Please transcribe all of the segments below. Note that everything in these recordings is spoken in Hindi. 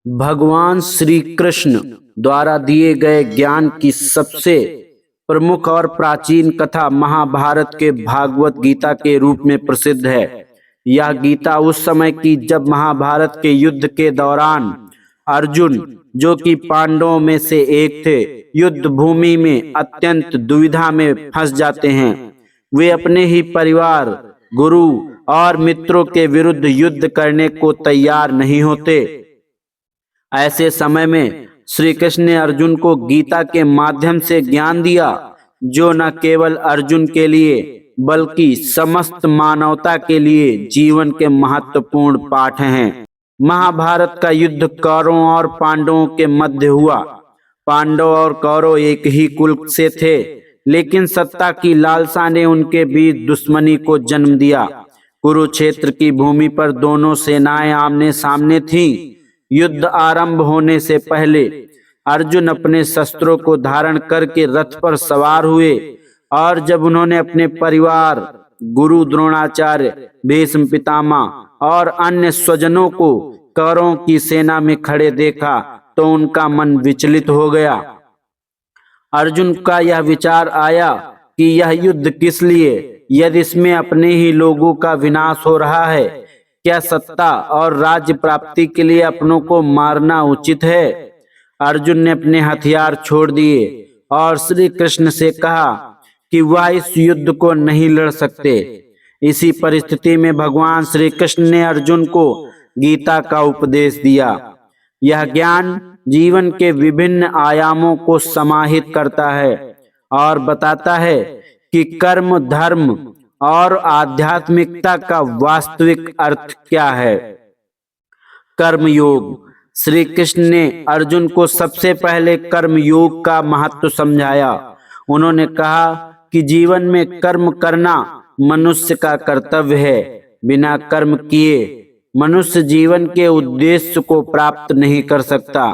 भगवान श्री कृष्ण द्वारा दिए गए ज्ञान की सबसे प्रमुख और प्राचीन कथा महाभारत के भागवत गीता के रूप में प्रसिद्ध है। यह गीता उस समय की जब महाभारत के युद्ध के दौरान अर्जुन, जो कि पांडवों में से एक थे, युद्ध भूमि में अत्यंत दुविधा में फंस जाते हैं। वे अपने ही परिवार, गुरु और मित्रों के विरुद्ध युद्ध करने को तैयार नहीं होते। ऐसे समय में श्री कृष्ण ने अर्जुन को गीता के माध्यम से ज्ञान दिया, जो न केवल अर्जुन के लिए बल्कि समस्त मानवता के लिए जीवन के महत्वपूर्ण पाठ हैं। महाभारत का युद्ध कौरवों और पांडवों के मध्य हुआ। पांडव और कौरव एक ही कुल से थे, लेकिन सत्ता की लालसा ने उनके बीच दुश्मनी को जन्म दिया। कुरुक्षेत्र की भूमि पर दोनों सेनाएं आमने सामने थीं। युद्ध आरंभ होने से पहले अर्जुन अपने शस्त्रों को धारण करके रथ पर सवार हुए, और जब उन्होंने अपने परिवार, गुरु द्रोणाचार्य, भीष्म पितामह और अन्य स्वजनों को कौरवों की सेना में खड़े देखा तो उनका मन विचलित हो गया। अर्जुन का यह विचार आया कि यह युद्ध किस लिए, यदि इसमें अपने ही लोगों का विनाश हो रहा है। क्या सत्ता और राज्य प्राप्ति के लिए अपनों को मारना उचित है? अर्जुन ने अपने हथियार छोड़ दिए और श्री कृष्ण से कहा कि वह इस युद्ध को नहीं लड़ सकते। इसी परिस्थिति में भगवान श्री कृष्ण ने अर्जुन को गीता का उपदेश दिया। यह ज्ञान जीवन के विभिन्न आयामों को समाहित करता है और बताता है कि कर्म, धर्म और आध्यात्मिकता का वास्तविक अर्थ क्या है। कर्म योग। श्री कृष्ण ने अर्जुन को सबसे पहले कर्म योग का महत्व समझाया। उन्होंने कहा कि जीवन में कर्म करना मनुष्य का कर्तव्य है। बिना कर्म किए मनुष्य जीवन के उद्देश्य को प्राप्त नहीं कर सकता।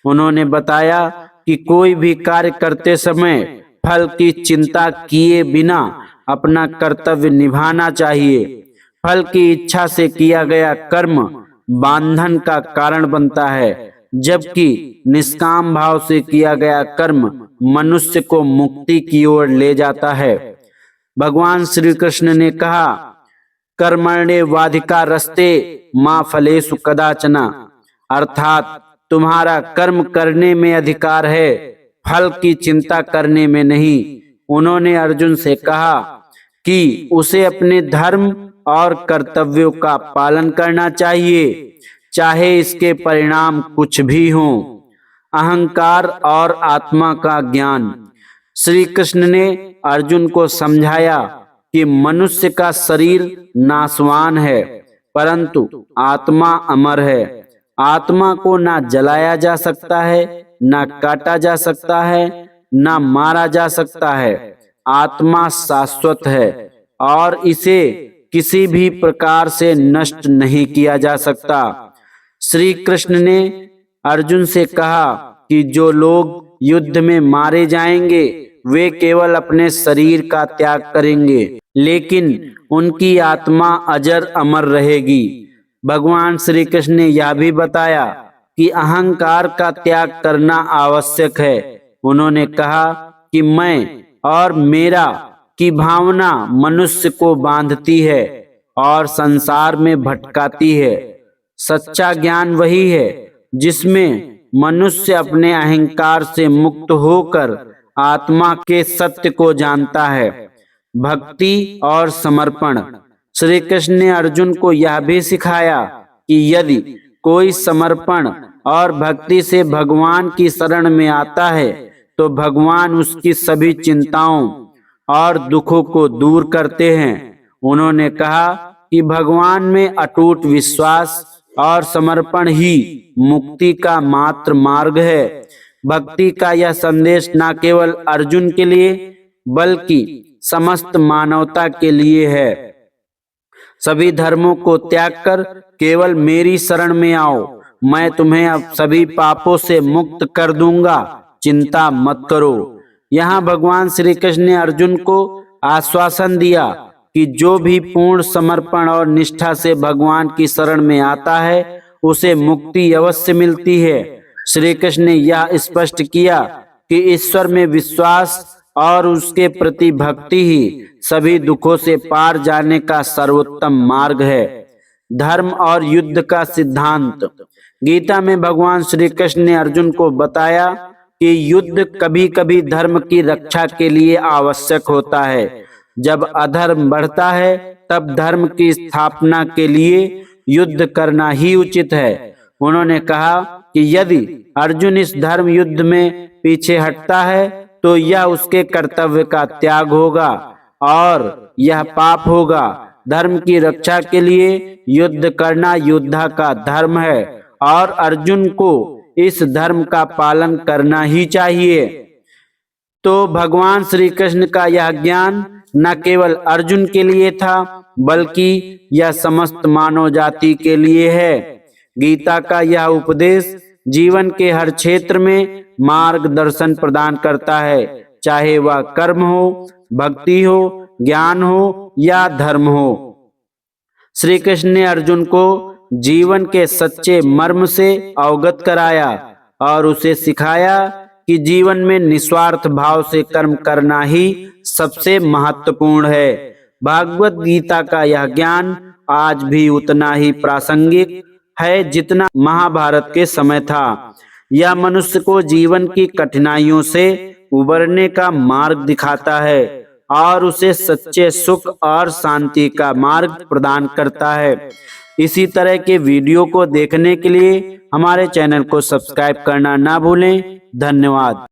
उन्होंने बताया कि कोई भी कार्य करते समय फल की चिंता किए बिना अपना कर्तव्य निभाना चाहिए। फल की इच्छा से किया गया कर्म बंधन का कारण बनता है, जबकि निष्काम भाव से किया गया कर्म मनुष्य को मुक्ति की ओर ले जाता है। भगवान श्री कृष्ण ने कहा, कर्मण्येवाधिकार रस्ते मा फलेषु कदाचन, अर्थात तुम्हारा कर्म करने में अधिकार है, फल की चिंता करने में नहीं। उन्होंने अर्जुन से कहा कि उसे अपने धर्म और कर्तव्यों का पालन करना चाहिए, चाहे इसके परिणाम कुछ भी हों। अहंकार और आत्मा का ज्ञान। श्री कृष्ण ने अर्जुन को समझाया कि मनुष्य का शरीर नाशवान है, परंतु आत्मा अमर है। आत्मा को ना जलाया जा सकता है, ना काटा जा सकता है, ना मारा जा सकता है। आत्मा शाश्वत है और इसे किसी भी प्रकार से नष्ट नहीं किया जा सकता। श्री कृष्ण ने अर्जुन से कहा कि जो लोग युद्ध में मारे जाएंगे वे केवल अपने शरीर का त्याग करेंगे, लेकिन उनकी आत्मा अजर अमर रहेगी। भगवान श्री कृष्ण ने यह भी बताया कि अहंकार का त्याग करना आवश्यक है। उन्होंने कहा कि मैं और मेरा की भावना मनुष्य को बांधती है और संसार में भटकाती है। सच्चा ज्ञान वही है जिसमें मनुष्य अपने अहंकार से मुक्त होकर आत्मा के सत्य को जानता है। भक्ति और समर्पण। श्री कृष्ण ने अर्जुन को यह भी सिखाया कि यदि कोई समर्पण और भक्ति से भगवान की शरण में आता है तो भगवान उसकी सभी चिंताओं और दुखों को दूर करते हैं। उन्होंने कहा कि भगवान में अटूट विश्वास और समर्पण ही मुक्ति का मात्र मार्ग है। भक्ति का यह संदेश न केवल अर्जुन के लिए बल्कि समस्त मानवता के लिए है। सभी धर्मों को त्याग कर केवल मेरी शरण में आओ, मैं तुम्हें अब सभी पापों से मुक्त कर दूंगा, चिंता मत करो। यहाँ भगवान श्री कृष्ण ने अर्जुन को आश्वासन दिया कि जो भी पूर्ण समर्पण और निष्ठा से भगवान की शरण में आता है उसे मुक्ति अवश्य मिलती है। श्री कृष्ण ने यह स्पष्ट किया कि ईश्वर में विश्वास और उसके प्रति भक्ति ही सभी दुखों से पार जाने का सर्वोत्तम मार्ग है। धर्म और युद्ध का सिद्धांत। गीता में भगवान श्री कृष्ण ने अर्जुन को बताया कि युद्ध कभी कभी धर्म की रक्षा के लिए आवश्यक होता है। जब अधर्म बढ़ता है तब धर्म की स्थापना के लिए युद्ध करना ही उचित है। उन्होंने कहा कि यदि अर्जुन इस धर्म युद्ध में पीछे हटता है तो यह उसके कर्तव्य का त्याग होगा और यह पाप होगा। धर्म की रक्षा के लिए युद्ध करना योद्धा का धर्म है और अर्जुन को इस धर्म का पालन करना ही चाहिए। तो भगवान श्री कृष्ण का यह ज्ञान न केवल अर्जुन के लिए था बल्कि यह समस्त मानव जाति के लिए है। गीता का यह उपदेश जीवन के हर क्षेत्र में मार्गदर्शन प्रदान करता है, चाहे वह कर्म हो, भक्ति हो, ज्ञान हो या धर्म हो। श्री कृष्ण ने अर्जुन को जीवन के सच्चे मर्म से अवगत कराया और उसे सिखाया कि जीवन में निस्वार्थ भाव से कर्म करना ही सबसे महत्वपूर्ण है। भागवत गीता का यह ज्ञान आज भी उतना ही प्रासंगिक है जितना महाभारत के समय था। यह मनुष्य को जीवन की कठिनाइयों से उबरने का मार्ग दिखाता है और उसे सच्चे सुख और शांति का मार्ग प्रदान करता है। इसी तरह के वीडियो को देखने के लिए हमारे चैनल को सब्सक्राइब करना ना भूलें। धन्यवाद।